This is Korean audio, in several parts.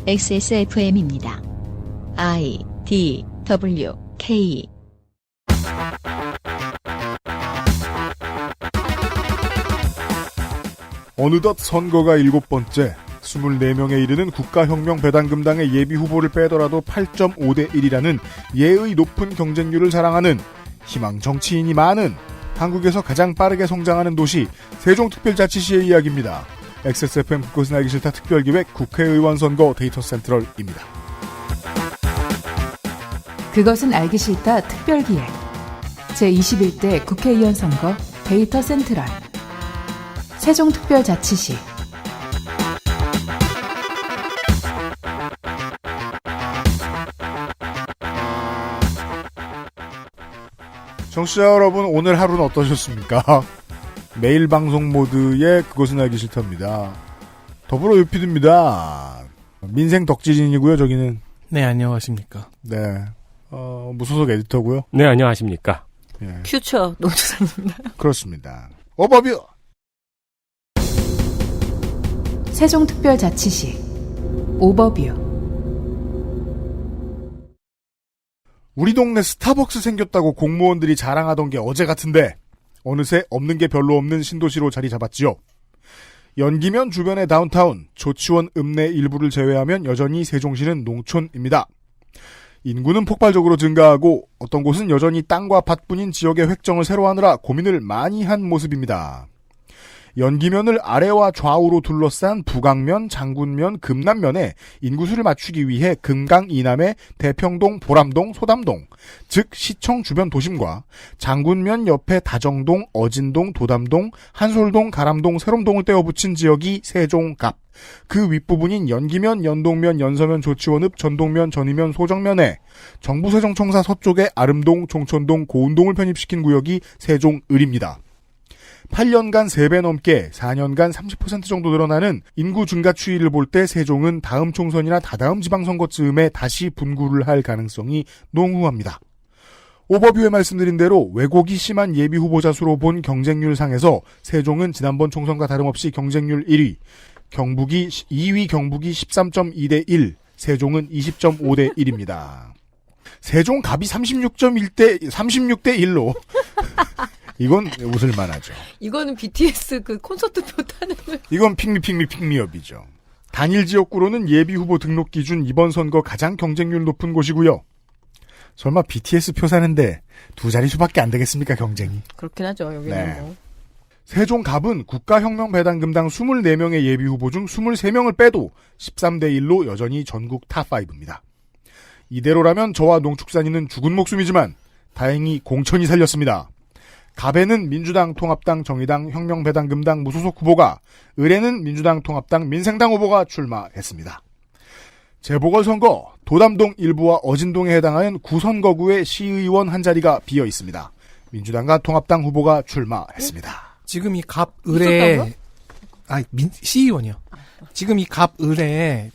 XSFM입니다. I, D, W, K. 어느덧 선거가 7번째, 24명에 이르는 국가혁명배당금당의 예비후보를 빼더라도 8.5대 1이라는 예의 높은 경쟁률을 자랑하는 희망 정치인이 많은 한국에서 가장 빠르게 성장하는 도시 세종특별자치시의 이야기입니다. XSFM 그것은 알기 싫다 특별기획 국회의원 선거 데이터 센트럴입니다. 그것은 알기 싫다 특별기획 제21대 국회의원 선거 데이터 센트럴 세종특별자치시. 청취자 여러분, 오늘 하루는 어떠셨습니까? 매일 방송 모드의 그것은 알기 싫답니다. 더불어 유피드입니다. 민생 덕질인이고요, 저기는. 네, 안녕하십니까. 네. 무소속 에디터고요. 네, 안녕하십니까. 예. 퓨처 노조사입니다. 그렇습니다. 오버뷰! 세종특별자치시 오버뷰. 우리 동네 스타벅스 생겼다고 공무원들이 자랑하던 게 어제 같은데 어느새 없는 게 별로 없는 신도시로 자리 잡았지요. 연기면 주변의 다운타운, 조치원 읍내 일부를 제외하면 여전히 세종시는 농촌입니다. 인구는 폭발적으로 증가하고 어떤 곳은 여전히 땅과 밭뿐인 지역의 획정을 새로 하느라 고민을 많이 한 모습입니다. 연기면을 아래와 좌우로 둘러싼 북앙면, 장군면, 금남면에 인구수를 맞추기 위해 금강 이남의 대평동, 보람동, 소담동, 즉 시청 주변 도심과 장군면 옆에 다정동, 어진동, 도담동, 한솔동, 가람동, 새롬동을 떼어붙인 지역이 세종갑. 그 윗부분인 연기면, 연동면, 연서면, 조치원읍, 전동면, 전이면, 소정면에 정부 세종청사 서쪽에 아름동, 종천동, 고운동을 편입시킨 구역이 세종을입니다. 8년간 3배 넘게 4년간 30% 정도 늘어나는 인구 증가 추이를 볼 때 세종은 다음 총선이나 다다음 지방선거쯤에 다시 분구를 할 가능성이 농후합니다. 오버뷰에 말씀드린 대로 왜곡이 심한 예비후보자 수로 본 경쟁률 상에서 세종은 지난번 총선과 다름없이 경쟁률 1위, 경북이 2위 경북이 13.2대 1, 세종은 20.5대 1입니다. 세종 갑이 36대 1로 이건 웃을 만하죠. 이거는 BTS 그 콘서트표 타는 이건 핑미업이죠. 단일 지역구로는 예비후보 등록 기준 이번 선거 가장 경쟁률 높은 곳이고요. 설마 BTS 표 사는데 두 자릿수밖에 안 되겠습니까, 경쟁이? 그렇긴 하죠. 여기는 네. 뭐. 세종갑은 국가혁명배당금당 24명의 예비후보 중 23명을 빼도 13대 1로 여전히 전국 탑5입니다. 이대로라면 저와 농축산인은 죽은 목숨이지만 다행히 공천이 살렸습니다. 갑에는 민주당, 통합당, 정의당, 혁명배당금당 무소속 후보가, 을에는 민주당, 통합당, 민생당 후보가 출마했습니다. 재보궐선거, 도담동 일부와 어진동에 해당하는 구선거구의 시의원 한 자리가 비어 있습니다. 민주당과 통합당 후보가 출마했습니다. 지금 이 갑 을에 시의원이요. 지금 이 갑 을에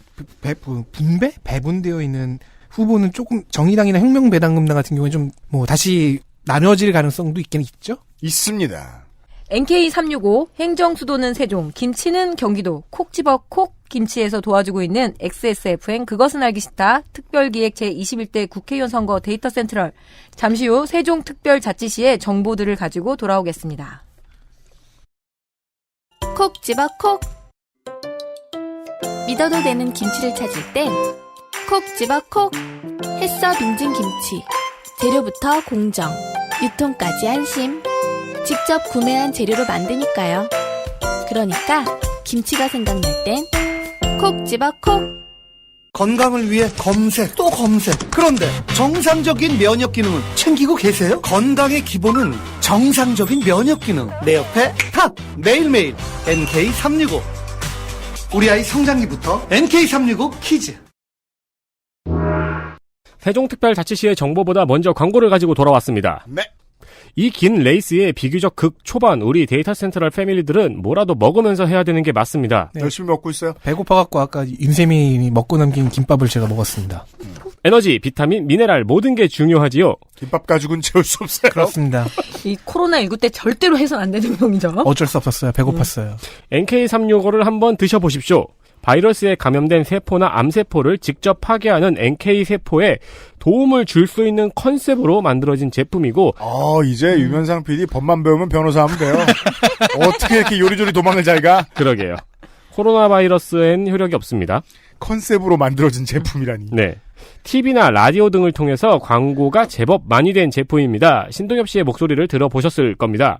배분되어 있는 후보는 조금 정의당이나 혁명배당금당 같은 경우에 좀 뭐 다시 나눠질 가능성도 있긴 있죠? 있습니다. NK365 행정수도는 세종, 김치는 경기도, 콕 집어 콕 김치에서 도와주고 있는 XSFM 그것은 알기 싫다 특별기획 제21대 국회의원 선거 데이터 센트럴. 잠시 후 세종특별자치시의 정보들을 가지고 돌아오겠습니다. 콕 집어 콕. 믿어도 되는 김치를 찾을 땐 콕 집어 콕. 햇서 빙진 김치. 재료부터 공정, 유통까지 안심. 직접 구매한 재료로 만드니까요. 그러니까 김치가 생각날 땐 콕 집어 콕. 건강을 위해 검색 또 검색. 그런데 정상적인 면역 기능은 챙기고 계세요? 건강의 기본은 정상적인 면역 기능. 내 옆에 탑! 매일매일 NK365. 우리 아이 성장기부터 NK365 키즈. 세종특별자치시의 정보보다 먼저 광고를 가지고 돌아왔습니다. 네. 이 긴 레이스의 비교적 극초반 우리 데이터 센트럴 패밀리들은 뭐라도 먹으면서 해야 되는 게 맞습니다. 네. 열심히 먹고 있어요. 배고파갖고 아까 윤세민이 먹고 남긴 김밥을 제가 먹었습니다. 에너지, 비타민, 미네랄 모든 게 중요하지요. 김밥 가지고는 채울 수 없어요. 그렇습니다. 이 코로나19 때 절대로 해선 안 되는 병이죠. 어쩔 수 없었어요. 배고팠어요. NK365를 한번 드셔보십시오. 바이러스에 감염된 세포나 암세포를 직접 파괴하는 NK세포에 도움을 줄 수 있는 컨셉으로 만들어진 제품이고 이제 유면상 PD 법만 배우면 변호사 하면 돼요. 어떻게 이렇게 요리조리 도망을 잘 가? 그러게요. 코로나 바이러스엔 효력이 없습니다. 컨셉으로 만들어진 제품이라니. 네. TV나 라디오 등을 통해서 광고가 제법 많이 된 제품입니다. 신동엽 씨의 목소리를 들어보셨을 겁니다.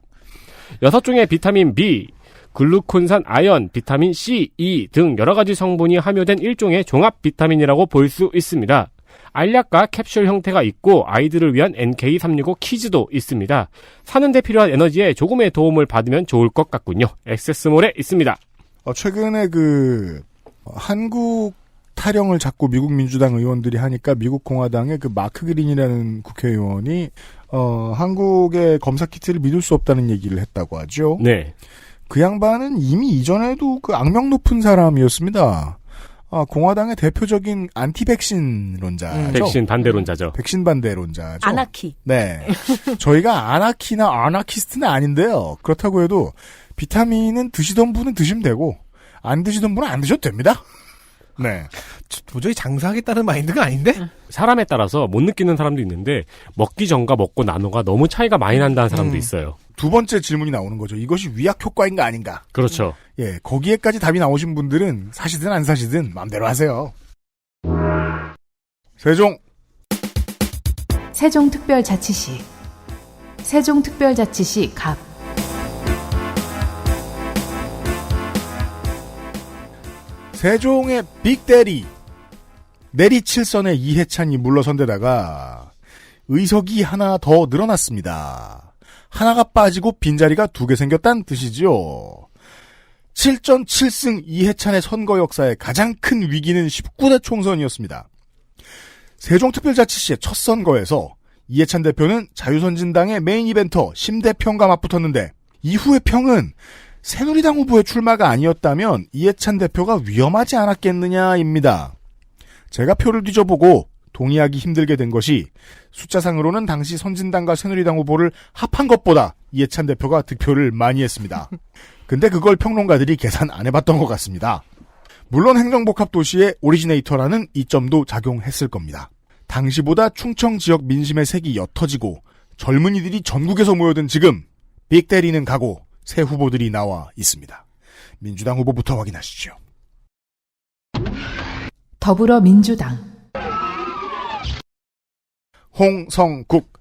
6종의 비타민 B, 글루콘산 아연, 비타민 C, E 등 여러 가지 성분이 함유된 일종의 종합 비타민이라고 볼 수 있습니다. 알약과 캡슐 형태가 있고 아이들을 위한 NK365 키즈도 있습니다. 사는데 필요한 에너지에 조금의 도움을 받으면 좋을 것 같군요. 액세스몰에 있습니다. 최근에 한국 타령을 자꾸 미국 민주당 의원들이 하니까 미국 공화당의 마크 그린이라는 국회의원이 한국의 검사 키트를 믿을 수 없다는 얘기를 했다고 하죠. 네. 그 양반은 이미 이전에도 악명 높은 사람이었습니다. 공화당의 대표적인 안티백신론자죠. 백신 반대론자죠. 백신 반대론자죠. 아나키. 네. 저희가 아나키나 아나키스트는 아닌데요. 그렇다고 해도 비타민은 드시던 분은 드시면 되고 안 드시던 분은 안 드셔도 됩니다. 네. 도저히 장사하겠다는 마인드가 아닌데? 사람에 따라서 못 느끼는 사람도 있는데 먹기 전과 먹고 나노가 너무 차이가 많이 난다는 사람도 있어요. 두 번째 질문이 나오는 거죠. 이것이 위약 효과인가 아닌가? 그렇죠. 예, 거기에까지 답이 나오신 분들은 사시든 안 사시든 마음대로 하세요. 세종특별자치시 세종특별자치시 갑 세종의 빅데리 내리칠선의 이해찬이 물러선 데다가 의석이 하나 더 늘어났습니다. 하나가 빠지고 빈자리가 2개 생겼다는 뜻이지요. 7전 7승 이해찬의 선거 역사의 가장 큰 위기는 19대 총선이었습니다. 세종특별자치시의 첫 선거에서 이해찬 대표는 자유선진당의 메인 이벤터 심대평과 맞붙었는데 이후의 평은 새누리당 후보의 출마가 아니었다면 이해찬 대표가 위험하지 않았겠느냐입니다. 제가 표를 뒤져보고 동의하기 힘들게 된 것이 숫자상으로는 당시 선진당과 새누리당 후보를 합한 것보다 이해찬 대표가 득표를 많이 했습니다. 근데 그걸 평론가들이 계산 안 해봤던 것 같습니다. 물론 행정복합도시의 오리지네이터라는 이점도 작용했을 겁니다. 당시보다 충청 지역 민심의 색이 옅어지고 젊은이들이 전국에서 모여든 지금 빅데리는 가고 새 후보들이 나와 있습니다. 민주당 후보부터 확인하시죠. 더불어민주당 홍성국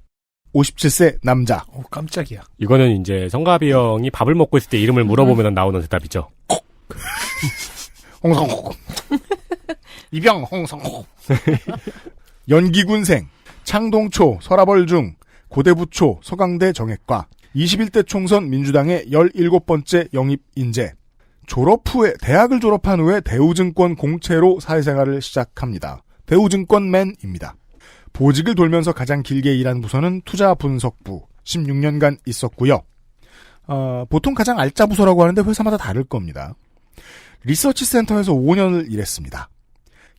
57세 남자. 깜짝이야. 이거는 이제 성가비 형이 밥을 먹고 있을 때 이름을 물어보면 나오는 대답이죠. 홍성국. 이병 홍성국. 연기군생, 창동초, 서라벌중, 고대부초, 서강대 정액과 21대 총선 민주당의 17번째 영입 인재. 대학을 졸업한 후에 대우증권 공채로 사회생활을 시작합니다. 대우증권맨입니다. 보직을 돌면서 가장 길게 일한 부서는 투자분석부 16년간 있었고요. 보통 가장 알짜 부서라고 하는데 회사마다 다를 겁니다. 리서치센터에서 5년을 일했습니다.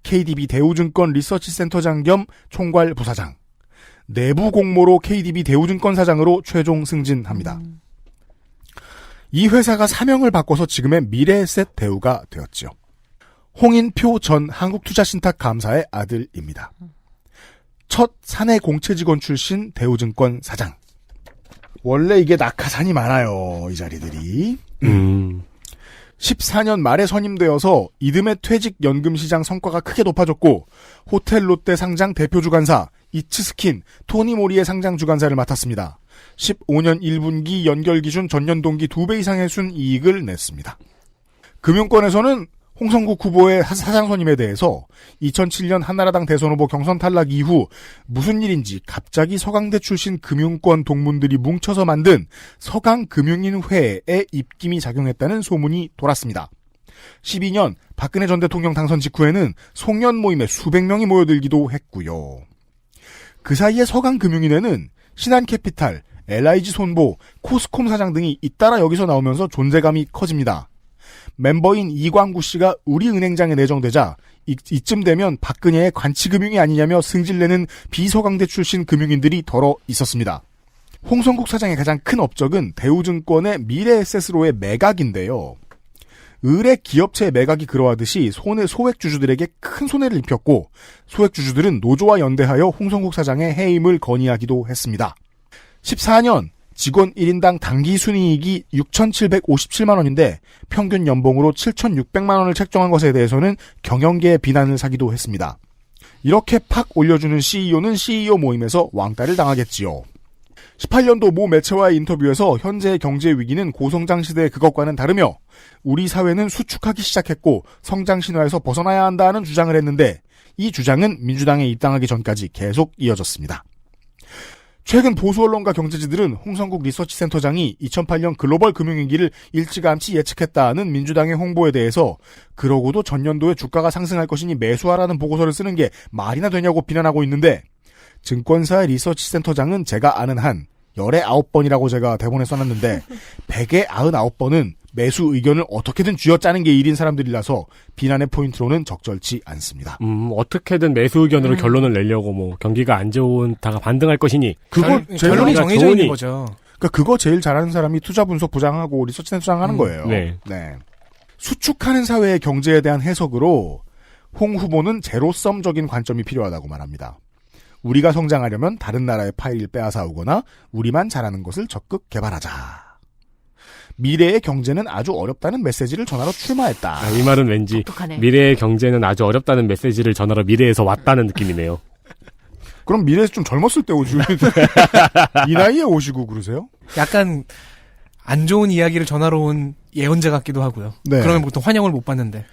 KDB 대우증권 리서치센터장 겸 총괄 부사장. 내부 공모로 KDB 대우증권 사장으로 최종 승진합니다. 이 회사가 사명을 바꿔서 지금의 미래에셋 대우가 되었죠. 홍인표 전 한국투자신탁 감사의 아들입니다. 첫 사내 공채직원 출신 대우증권 사장. 원래 이게 낙하산이 많아요, 이 자리들이. 14년 말에 선임되어서 이듬해 퇴직연금시장 성과가 크게 높아졌고 호텔 롯데 상장 대표주관사, 이츠스킨, 토니모리의 상장 주관사를 맡았습니다. 15년 1분기 연결기준 전년 동기 2배 이상의 순이익을 냈습니다. 금융권에서는 홍성국 후보의 사장 선임에 대해서 2007년 한나라당 대선 후보 경선 탈락 이후 무슨 일인지 갑자기 서강대 출신 금융권 동문들이 뭉쳐서 만든 서강금융인회에 입김이 작용했다는 소문이 돌았습니다. 12년 박근혜 전 대통령 당선 직후에는 송년 모임에 수백 명이 모여들기도 했고요. 그 사이에 서강금융인회는 신한캐피탈, LIG손보, 코스콤 사장 등이 잇따라 여기서 나오면서 존재감이 커집니다. 멤버인 이광구 씨가 우리은행장에 내정되자 이쯤 되면 박근혜의 관치금융이 아니냐며 승질내는 비서강대 출신 금융인들이 덜어 있었습니다. 홍성국 사장의 가장 큰 업적은 대우증권의 미래에셋으로의 매각인데요. 을의 기업체 매각이 그러하듯이 소액주주들에게 큰 손해를 입혔고 소액주주들은 노조와 연대하여 홍성국 사장의 해임을 건의하기도 했습니다. 14년 직원 1인당 당기 순이익이 6,757만 원인데 평균 연봉으로 7,600만 원을 책정한 것에 대해서는 경영계의 비난을 사기도 했습니다. 이렇게 팍 올려주는 CEO는 CEO 모임에서 왕따를 당하겠지요. 18년도 모 매체와의 인터뷰에서 현재의 경제 위기는 고성장 시대의 그것과는 다르며 우리 사회는 수축하기 시작했고 성장 신화에서 벗어나야 한다는 주장을 했는데 이 주장은 민주당에 입당하기 전까지 계속 이어졌습니다. 최근 보수 언론과 경제지들은 홍성국 리서치센터장이 2008년 글로벌 금융위기를 일찌감치 예측했다는 민주당의 홍보에 대해서 그러고도 전년도에 주가가 상승할 것이니 매수하라는 보고서를 쓰는 게 말이나 되냐고 비난하고 있는데 증권사의 리서치센터장은 제가 아는 한 19번이라고 제가 대본에 써놨는데 100에 99번은 매수 의견을 어떻게든 쥐어짜는 게 일인 사람들이라서 비난의 포인트로는 적절치 않습니다. 어떻게든 매수 의견으로 결론을 내려고 뭐 경기가 안 좋다가 반등할 것이니 결론이 정해져 있는 거죠. 그러니까 그거 제일 잘하는 사람이 투자 분석 부장하고 리서치 센터장 하는 거예요. 네. 수축하는 사회의 경제에 대한 해석으로 홍 후보는 제로섬적인 관점이 필요하다고 말합니다. 우리가 성장하려면 다른 나라의 파일을 빼앗아오거나 우리만 잘하는 것을 적극 개발하자. 미래의 경제는 아주 어렵다는 메시지를 전하러 출마했다. 이 말은 왠지 똑똑하네. 미래의 경제는 아주 어렵다는 메시지를 전하러 미래에서 왔다는 느낌이네요. 그럼 미래에서 좀 젊었을 때 오시고 이 나이에 오시고 그러세요? 약간 안 좋은 이야기를 전하러 온 예언자 같기도 하고요. 네. 그러면 보통 환영을 못 받는데.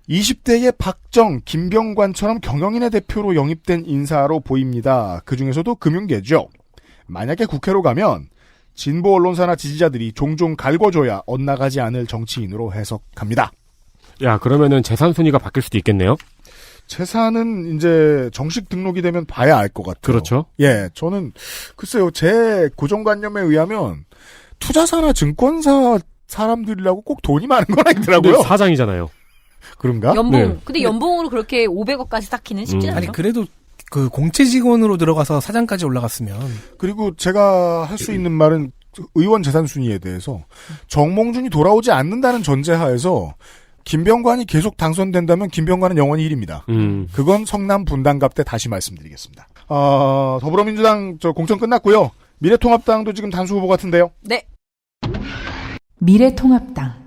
20대의 박정, 김병관처럼 경영인의 대표로 영입된 인사로 보입니다. 그중에서도 금융계죠. 만약에 국회로 가면 진보 언론사나 지지자들이 종종 갈궈줘야 엇나가지 않을 정치인으로 해석합니다. 야, 그러면은 재산 순위가 바뀔 수도 있겠네요. 재산은 이제 정식 등록이 되면 봐야 알 것 같아요. 그렇죠. 예, 저는 글쎄요, 제 고정관념에 의하면 투자사나 증권사 사람들이라고 꼭 돈이 많은 건 아니더라고요. 근데 사장이잖아요. 그런가? 연봉. 네. 근데 연봉으로 그렇게 500억까지 쌓기는 쉽지 않죠. 아니 그래도 그 공채 직원으로 들어가서 사장까지 올라갔으면 그리고 제가 할 수 있는 말은 의원 재산 순위에 대해서 정몽준이 돌아오지 않는다는 전제하에서 김병관이 계속 당선된다면 김병관은 영원히 1위입니다. 그건 성남 분당갑 때 다시 말씀드리겠습니다. 더불어민주당 공천 끝났고요. 미래통합당도 지금 단수 후보 같은데요. 네. 미래통합당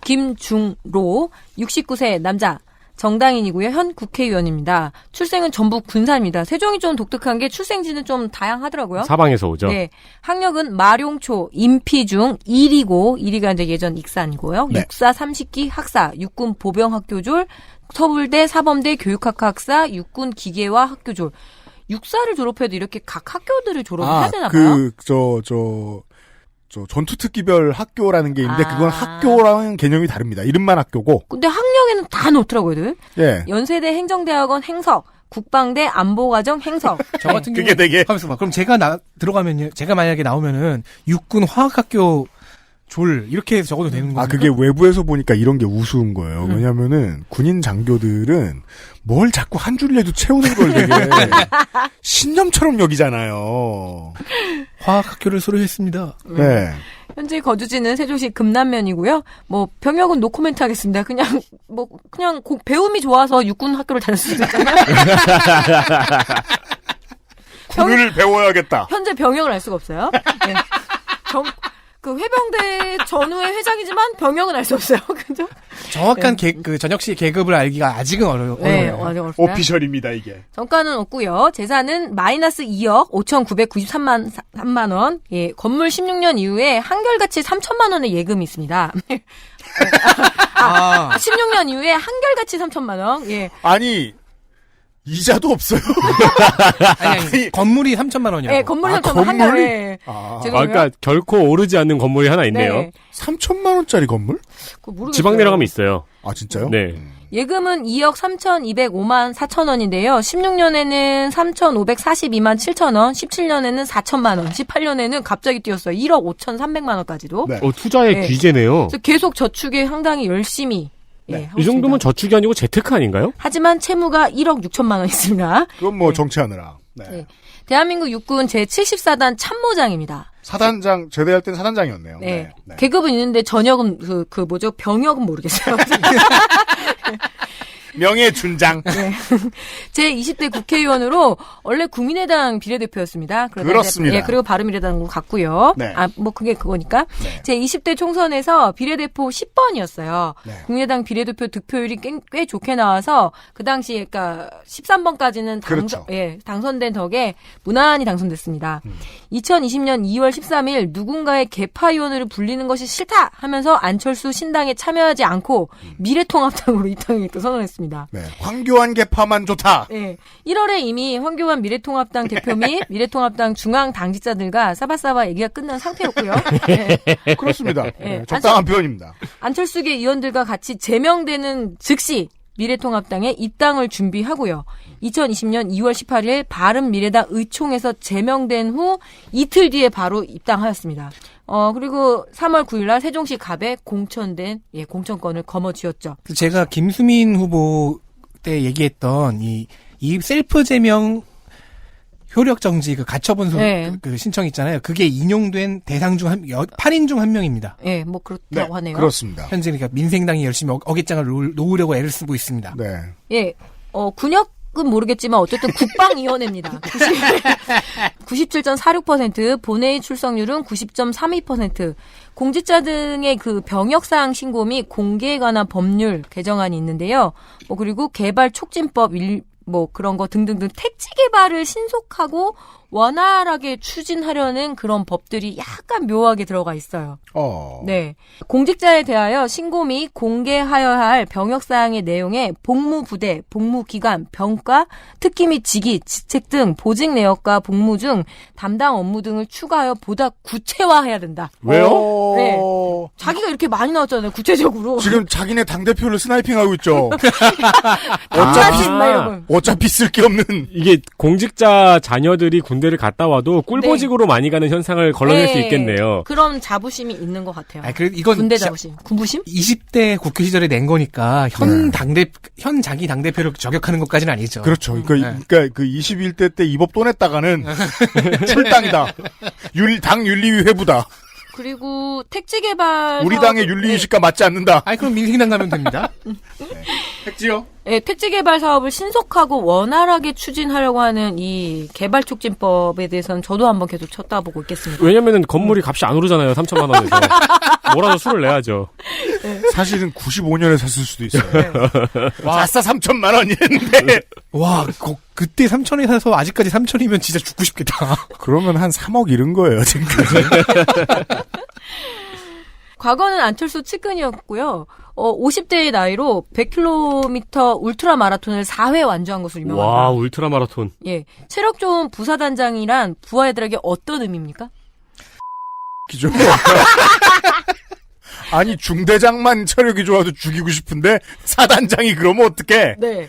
김중로 69세 남자 정당인이고요. 현 국회의원입니다. 출생은 전북 군산입니다. 세종이 좀 독특한 게 출생지는 좀 다양하더라고요. 사방에서 오죠. 네. 학력은 마룡초, 임피중, 1위고 1위가 이제 예전 익산이고요. 네. 육사 30기 학사, 육군 보병학교졸, 서울대 사범대 교육학과 학사, 육군 기계화 학교졸. 육사를 졸업해도 이렇게 각 학교들을 졸업해야 되나 봐요. 전투특기별 학교라는 게 있는데 그건 학교라는 개념이 다릅니다. 이름만 학교고. 근데 학력에는 다 넣더라고요, 애들. 예. 연세대 행정대학원 행석, 국방대 안보과정 행석. 저 같은 그게 되게 하면서 막 그럼 제가 들어가면요. 제가 만약에 나오면은 육군 화학학교 졸 이렇게 적어도 되는 거예요. 그게 외부에서 보니까 이런 게 우스운 거예요. 왜냐면은 군인 장교들은 뭘 자꾸 한 줄이라도 채우는 걸 되게 신념처럼 여기잖아요. 화학학교를 수료했습니다. 네. 현재 거주지는 세종시 금남면이고요. 뭐 병역은 노코멘트 하겠습니다. 그냥 배움이 좋아서 육군 학교를 다녔을 수도 있잖아요. 군을 배워야겠다. 현재 병역을 알 수가 없어요. 네. 그 해병대 전후의 회장이지만 병역은 알 수 없어요. 그죠? 정확한 그 전역 씨 계급을 알기가 아직은 어려워요. 네, 어렵습니다. 오피셜입니다, 이게. 정가는 없고요. 재산은 마이너스 2억 5,993만 원. 예, 건물 16년 이후에 한결같이 3천만 원의 예금이 있습니다. 16년 이후에 한결같이 3천만 원. 예. 아니 이자도 없어요. 아니, 건물이 3천만 원이요. 네, 건물이 3천만 원. 한 달에. 그러니까 결코 오르지 않는 건물이 하나 있네요. 네. 3천만 원짜리 건물? 지방 내려가면 있어요. 아, 진짜요? 네. 예금은 2억 3,205만 4천 원인데요. 16년에는 3,542만 7천 원, 17년에는 4천만 원, 18년에는 갑자기 뛰었어요. 1억 5,300만 원까지도. 네. 투자의 네. 귀재네요. 그래서 계속 저축에 상당히 열심히. 네. 예, 하고 이 정도면 있습니다. 저축이 아니고 재테크 아닌가요? 하지만 채무가 1억 6천만 원 있습니다. 그건 뭐 정치하느라. 네. 대한민국 육군 제74단 참모장입니다. 사단장 제대할 땐 사단장이었네요. 네. 계급은 있는데 전역은 병역은 모르겠어요. 명예준장. 네. 제 20대 국회의원으로 원래 국민의당 비례대표였습니다. 그렇습니다. 그리고 바른미래당으로 갔고요. 네. 그게 그거니까. 네. 제 20대 총선에서 비례대표 10번이었어요. 네. 국민의당 비례대표 득표율이 꽤 좋게 나와서 그 당시에 그러니까 13번까지는 그렇죠. 당선된 덕에 무난히 당선됐습니다. 2020년 2월 13일 누군가의 개파위원회를 불리는 것이 싫다 하면서 안철수 신당에 참여하지 않고 미래통합당으로 입당을 선언했습니다. 네. 황교안 개파만 좋다. 네. 1월에 이미 황교안 미래통합당 대표 및 미래통합당 중앙 당직자들과 사바사바 얘기가 끝난 상태였고요. 네. 그렇습니다. 네. 적당한 표현입니다. 안철수계 의원들과 같이 제명되는 즉시 미래통합당에 입당을 준비하고요. 2020년 2월 18일 바른미래당 의총에서 제명된 후 이틀 뒤에 바로 입당하였습니다. 그리고 3월 9일 날 세종시 갑에 공천된 공천권을 거머쥐었죠. 제가 김수민 후보 때 얘기했던 이 셀프 제명 효력 정지 그 가처분 그 신청 있잖아요. 그게 인용된 대상 중 8인 중 1명입니다. 예, 뭐 그렇다고 하네요. 그렇습니다. 현재 그러니까 민생당이 열심히 어깃장을 놓으려고 애를 쓰고 있습니다. 네. 예, 군역은 모르겠지만 어쨌든 국방위원회입니다. 97.46%, 본회의 출석률은 90.32%, 공직자 등의 그 병역사항 신고 및 공개에 관한 법률 개정안이 있는데요. 그리고 개발촉진법 그런 거 등등등 택지 개발을 신속하고 원활하게 추진하려는 그런 법들이 약간 묘하게 들어가 있어요. 네. 공직자에 대하여 신고 및 공개하여야 할 병역사항의 내용에 복무부대, 복무기간, 병가, 특기 및 직위, 직책 등 보직 내역과 복무 중 담당 업무 등을 추가하여 보다 구체화해야 된다. 왜요? 네. 자기가 이렇게 많이 나왔잖아요, 구체적으로. 지금 자기네 당대표를 스나이핑하고 있죠. 어차피 쓸 게 없는. 이게 공직자 자녀들이 군대를 갔다 와도 꿀보직으로 많이 가는 현상을 걸러낼 수 있겠네요. 그런 자부심이 있는 것 같아요. 그래도 이건 군대 자부심. 군부심? 20대 국회 시절에 낸 거니까 현 자기 당대표를 저격하는 것까지는 아니죠. 그렇죠. 그러니까 그 21대 때 이 법 또 냈다가는 출당이다. 당 윤리위 회부다. 그리고 택지 개발 우리 당의 윤리인식과 맞지 않는다. 그럼 민생당 가면 됩니다. 택지요? 네, 택지 개발 사업을 신속하고 원활하게 추진하려고 하는 이 개발 촉진법에 대해서는 저도 한번 계속 쳐다보고 있겠습니다. 왜냐면은 건물이 값이 안 오르잖아요. 3천만 원에서. 뭐라도 수를 내야죠. 네. 사실은 95년에 샀을 수도 있어요. 와, 쌌어 3천만 원이랬는데. 와, 그때 3천에 사서 아직까지 3천이면 진짜 죽고 싶겠다. 그러면 한 3억 잃은 거예요, 지금까지. 과거는 안철수 측근이었고요. 50대의 나이로 100km 울트라 마라톤을 4회 완주한 것으로 유명합니다. 와, 울트라 마라톤. 예. 체력 좋은 부사단장이란 부하애들에게 어떤 의미입니까? 기죠. 아니, 중대장만 체력이 좋아도 죽이고 싶은데 사단장이 그러면 어떡해? 네.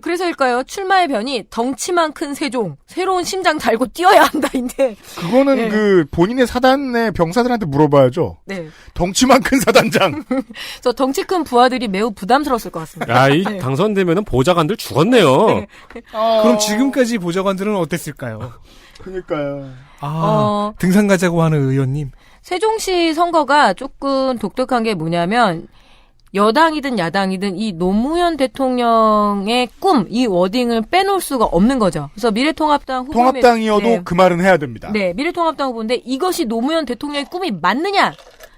그래서일까요? 출마의 변이 덩치만 큰 세종, 새로운 심장 달고 뛰어야 한다인데. 그거는 네. 본인의 사단의 병사들한테 물어봐야죠. 네. 덩치만 큰 사단장. 저 덩치 큰 부하들이 매우 부담스러웠을 것 같습니다. 이 당선되면은 보좌관들 죽었네요. 네. 그럼 지금까지 보좌관들은 어땠을까요? 그러니까요. 등산 가자고 하는 의원님. 세종시 선거가 조금 독특한 게 뭐냐면 여당이든 야당이든 이 노무현 대통령의 꿈, 이 워딩을 빼놓을 수가 없는 거죠. 그래서 미래통합당 후보 통합당이어도 그 말은 해야 됩니다. 네, 미래통합당 후보인데 이것이 노무현 대통령의 꿈이 맞느냐?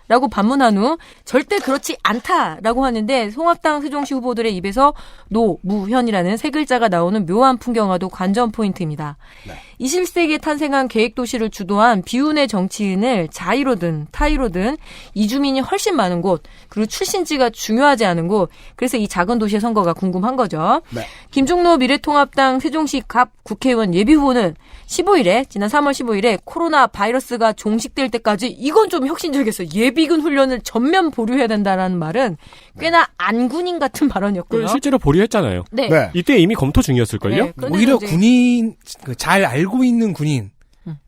라고 반문한 후 절대 그렇지 않다라고 하는데 통합당 세종시 후보들의 입에서 노무현이라는 세 글자가 나오는 묘한 풍경화도 관전 포인트입니다. 네. 21세기에 탄생한 계획도시를 주도한 비운의 정치인을 자의로든 타의로든 이주민이 훨씬 많은 곳 그리고 출신지가 중요하지 않은 곳 그래서 이 작은 도시의 선거가 궁금한 거죠. 네. 김종로 미래통합당 세종시 갑 국회의원 예비후보는 15일에 지난 3월 15일에 코로나 바이러스가 종식될 때까지 이건 좀 혁신적이었어요. 예비군 훈련을 전면 보류해야 된다라는 말은 꽤나 안군인 같은 발언이었고요. 실제로 보류했잖아요. 네. 네. 이때 이미 검토 중이었을걸요? 네. 오히려 군인 잘 알고 있는 군인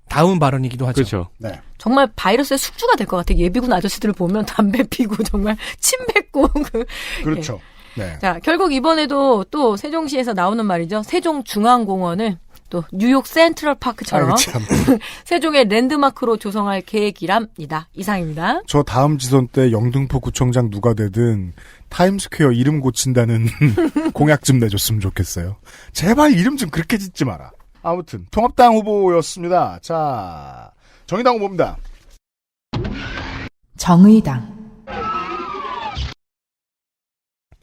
다운 발언이기도 하죠. 그렇죠. 네. 정말 바이러스의 숙주가 될 것 같아요. 예비군 아저씨들을 보면 담배 피고 정말 침 뱉고 그렇죠. 네. 자, 결국 이번에도 또 세종시에서 나오는 말이죠. 세종중앙공원을 또 뉴욕 센트럴 파크처럼 아유, 참. 세종의 랜드마크로 조성할 계획이랍니다. 이상입니다. 저 다음 지선 때 영등포 구청장 누가 되든 타임스퀘어 이름 고친다는 공약 좀 내줬으면 좋겠어요. 제발 이름 좀 그렇게 짓지 마라. 아무튼 통합당 후보였습니다. 자, 정의당 후보입니다. 정의당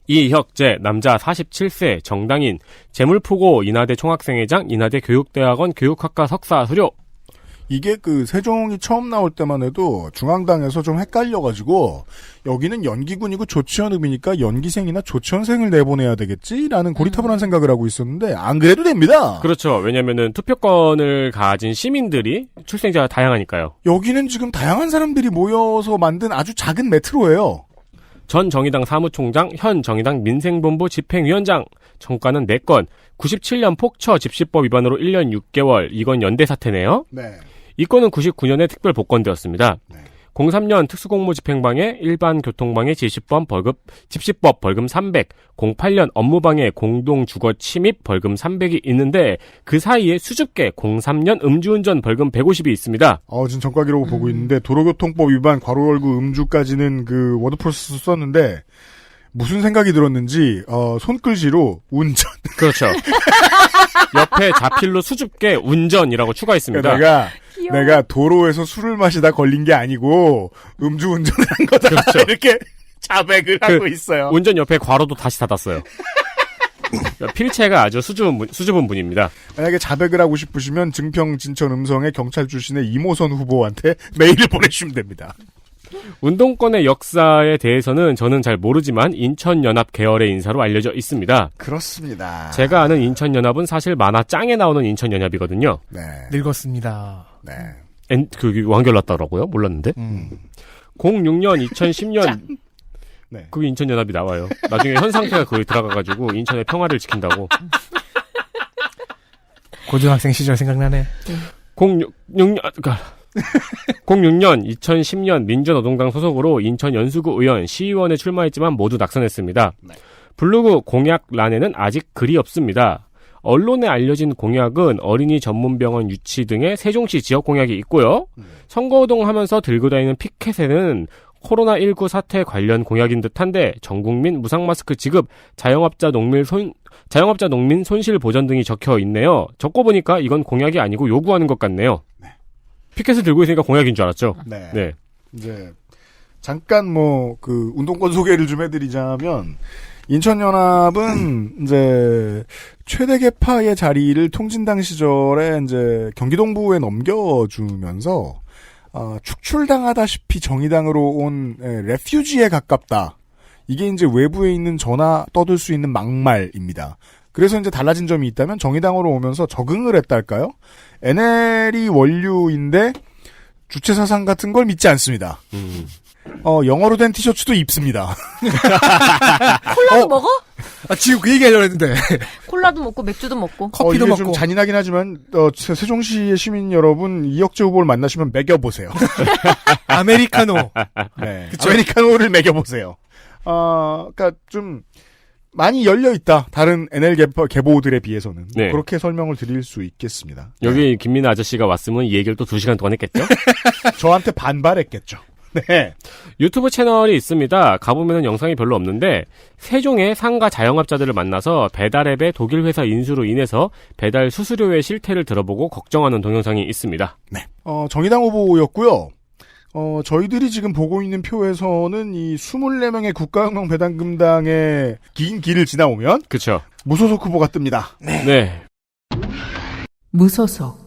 이혁재 남자 47세 정당인 재물포고 인하대 총학생회장 인하대 교육대학원 교육학과 석사 수료. 이게 그 세종이 처음 나올 때만 해도 중앙당에서 좀 헷갈려가지고 여기는 연기군이고 조치현읍이니까 연기생이나 조치현생을 내보내야 되겠지라는 고리타분한 생각을 하고 있었는데 안 그래도 됩니다. 그렇죠. 왜냐면은 투표권을 가진 시민들이 출생자가 다양하니까요. 여기는 지금 다양한 사람들이 모여서 만든 아주 작은 메트로예요. 전 정의당 사무총장, 현 정의당 민생본부 집행위원장, 정가는 4건, 97년 폭처 집시법 위반으로 1년 6개월, 이건 연대 사태네요. 네. 이 건은 99년에 특별 복권되었습니다. 네. 03년 특수공무집행방해, 일반교통방해 집시법 벌금 300, 08년 업무방해 공동주거 침입 벌금 300이 있는데 그 사이에 수줍게 03년 음주운전 벌금 150이 있습니다. 지금 전과기록을 보고 있는데 도로교통법 위반 괄호 열고 음주까지는 그 워드 프로세스 썼는데 무슨 생각이 들었는지 손글씨로 운전. 그렇죠. 옆에 자필로 수줍게 운전이라고 추가했습니다. 내가 도로에서 술을 마시다 걸린 게 아니고 음주운전을 한 거다. 그렇죠. 이렇게 자백을 하고 있어요. 운전 옆에 괄호도 다시 닫았어요. 필체가 아주 수줍은 분입니다. 만약에 자백을 하고 싶으시면 증평 진천 음성의 경찰 출신의 이모선 후보한테 메일을 보내주시면 됩니다. 운동권의 역사에 대해서는 저는 잘 모르지만 인천연합 계열의 인사로 알려져 있습니다. 그렇습니다. 제가 아는 인천연합은 사실 만화 짱에 나오는 인천연합이거든요. 네. 늙었습니다. 네. 완결 났더라고요. 몰랐는데. 06년, 2010년 네. 그게 인천연합이 나와요. 나중에 현 상태가 거기 들어가가지고 인천의 평화를 지킨다고. 고등학생 시절 생각나네. 06년, 2010년 민주노동당 소속으로 인천 연수구 의원, 시의원에 출마했지만 모두 낙선했습니다. 네. 블로그 공약란에는 아직 글이 없습니다. 언론에 알려진 공약은 어린이 전문병원 유치 등의 세종시 지역 공약이 있고요. 선거운동하면서 들고 다니는 피켓에는 코로나19 사태 관련 공약인 듯한데 전국민 무상마스크 지급, 자영업자 농민 손실 보전 등이 적혀 있네요. 적고 보니까 이건 공약이 아니고 요구하는 것 같네요. 네. 피켓을 들고 있으니까 공약인 줄 알았죠. 네. 네. 이제 잠깐 운동권 소개를 좀 해드리자면 인천연합은 이제 최대 계파의 자리를 통진당 시절에 이제 경기동부에 넘겨주면서 축출당하다시피 정의당으로 온 레퓨지에 가깝다. 이게 이제 외부에 있는 전화 떠들 수 있는 막말입니다. 그래서 이제 달라진 점이 있다면 정의당으로 오면서 적응을 했달까요? NL이 원류인데 주체 사상 같은 걸 믿지 않습니다. 영어로 된 티셔츠도 입습니다. 콜라도 먹어? 지금 그 얘기 하려고 했는데. 콜라도 먹고 맥주도 먹고. 커피도 이게 먹고. 좀 잔인하긴 하지만 세종시의 시민 여러분 이혁재 후보를 만나시면 먹여보세요. 아메리카노. 네. 아메리카노를 먹여보세요. 그러니까 좀 많이 열려있다. 다른 NL 계보들에 비해서는. 네. 그렇게 설명을 드릴 수 있겠습니다. 여기 김민아 아저씨가 왔으면 이 얘기를 또 2시간 동안 했겠죠? 저한테 반발했겠죠. 네. 유튜브 채널이 있습니다. 가보면 영상이 별로 없는데 세종의 상가 자영업자들을 만나서 배달앱의 독일 회사 인수로 인해서 배달 수수료의 실태를 들어보고 걱정하는 동영상이 있습니다. 네. 정의당 후보였고요. 저희들이 지금 보고 있는 표에서는 이 24명의 국가혁명 배당금당의 긴 길을 지나오면 그렇죠. 무소속 후보가 뜹니다. 네. 무소속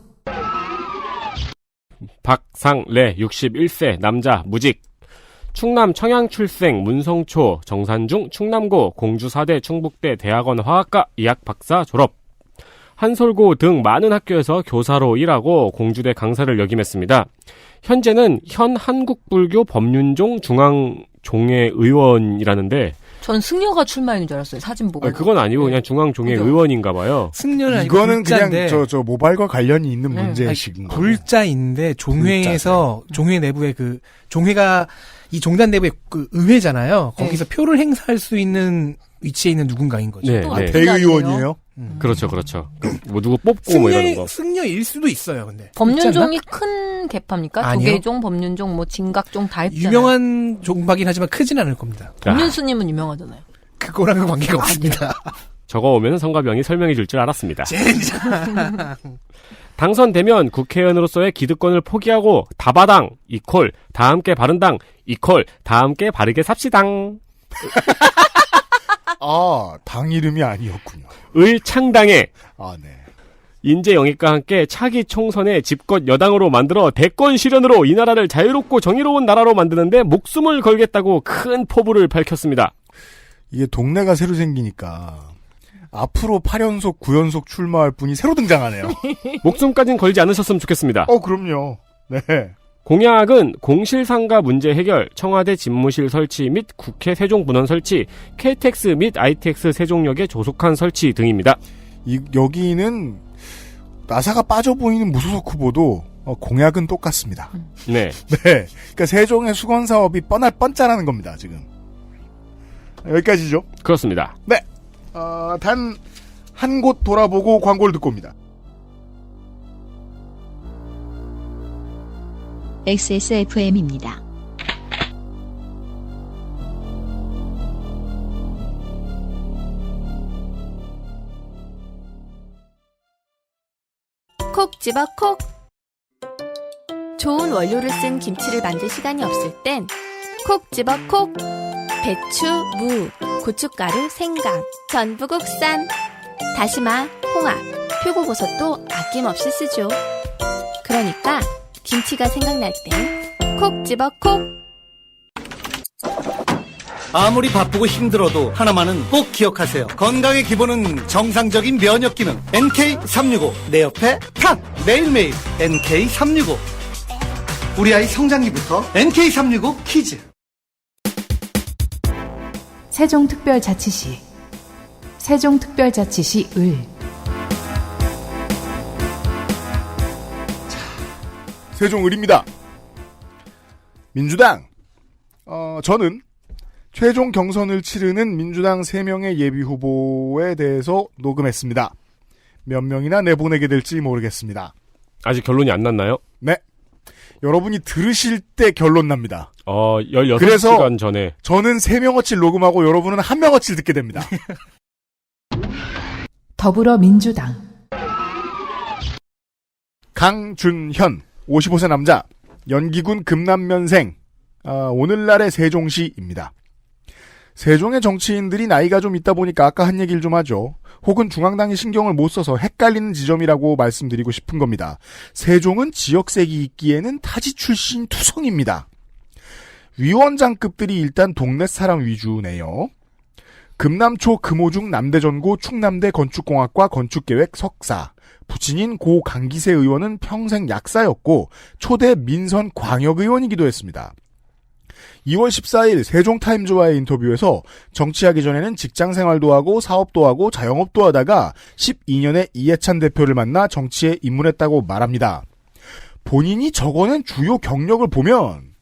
박상래 61세 남자 무직. 충남 청양 출생 문성초 정산중 충남고 공주 4대 충북대 대학원 화학과 이학 박사 졸업. 한솔고 등 많은 학교에서 교사로 일하고 공주대 강사를 역임했습니다. 현재는 현 한국불교 법륜종 중앙종회 의원이라는데 전 승려가 출마했는 줄 알았어요. 사진 보고. 그건 아니고 그냥 중앙종회 그죠. 의원인가 봐요. 승려는 아니고 이거는 불자인데. 그냥 저 모발과 관련이 있는 네. 문제식인 거예요. 불자인데 종회에서 종회 내부에 종회가 이 종단 내부의 그 의회잖아요. 거기서 표를 행사할 수 있는 위치에 있는 누군가인 거죠. 네, 또 네. 어떻게 대의원이에요? 그렇죠. 뭐 누구 뽑고 뭐 이러는 거. 승려일 수도 있어요, 근데. 법륜종이 큰 계파입니까? 아니요. 조계종, 법륜종, 뭐 진각종 다 있잖아요. 유명한 종파긴 하지만 크진 않을 겁니다. 법륜스님은 유명하잖아요. 그거랑은 관계가 없습니다. 저거 오면 성가병이 설명해 줄 줄 알았습니다. 젠장. 당선되면 국회의원으로서의 기득권을 포기하고 다바당 이콜 다 함께 바른당 이콜 다 함께 바르게 삽시당 아, 당 이름이 아니었군요. 을 창당해 아, 네. 인재 영입과 함께 차기 총선에 집권 여당으로 만들어 대권 실현으로 이 나라를 자유롭고 정의로운 나라로 만드는데 목숨을 걸겠다고 큰 포부를 밝혔습니다. 이게 동네가 새로 생기니까 앞으로 8연속, 9연속 출마할 분이 새로 등장하네요. 목숨까진 걸지 않으셨으면 좋겠습니다. 그럼요. 네. 공약은 공실상가 문제 해결, 청와대 집무실 설치 및 국회 세종분원 설치, KTX 및 ITX 세종역의 조속한 설치 등입니다. 여기는 나사가 빠져 보이는 무소속 후보도 공약은 똑같습니다. 네. 네. 그러니까 세종의 수건 사업이 뻔할 뻔짜라는 겁니다, 지금. 여기까지죠. 그렇습니다. 네. 단 한 곳 돌아보고 광고를 듣고 옵니다. XSFM입니다. 콕 집어 콕. 좋은 원료를 쓴 김치를 만들 시간이 없을 땐 콕 집어 콕. 배추, 무, 고춧가루, 생강, 전부 국산. 다시마, 홍합, 표고버섯도 아낌없이 쓰죠. 그러니까 김치가 생각날 땐 콕 집어 콕. 아무리 바쁘고 힘들어도 하나만은 꼭 기억하세요. 건강의 기본은 정상적인 면역 기능. NK365. 내 옆에 탁! 매일매일 NK365. 우리 아이 성장기부터 NK365 키즈. 세종특별자치시 세종특별자치시 을 세종을입니다. 민주당. 저는 최종 경선을 치르는 민주당 3명의 예비후보에 대해서 녹음했습니다. 몇 명이나 내보내게 될지 모르겠습니다. 아직 결론이 안 났나요? 네. 여러분이 들으실 때 결론 납니다. 16시간 그래서 전에. 저는 3명어치를 녹음하고 여러분은 1명어치를 듣게 됩니다. 더불어민주당 강준현, 55세 남자, 연기군 금남면생, 오늘날의 세종시입니다. 세종의 정치인들이 나이가 좀 있다 보니까 아까 한 얘기를 좀 하죠. 혹은 중앙당이 신경을 못 써서 헷갈리는 지점이라고 말씀드리고 싶은 겁니다. 세종은 지역색이 있기에는 타지 출신 투성입니다. 위원장급들이 일단 동네 사람 위주네요. 금남초 금오중 남대전고 충남대 건축공학과 건축계획 석사, 부친인 고 강기세 의원은 평생 약사였고 초대 민선 광역의원이기도 했습니다. 2월 14일 세종타임즈와의 인터뷰에서 정치하기 전에는 직장생활도 하고 사업도 하고 자영업도 하다가 12년에 이해찬 대표를 만나 정치에 입문했다고 말합니다. 본인이 적어낸 주요 경력을 보면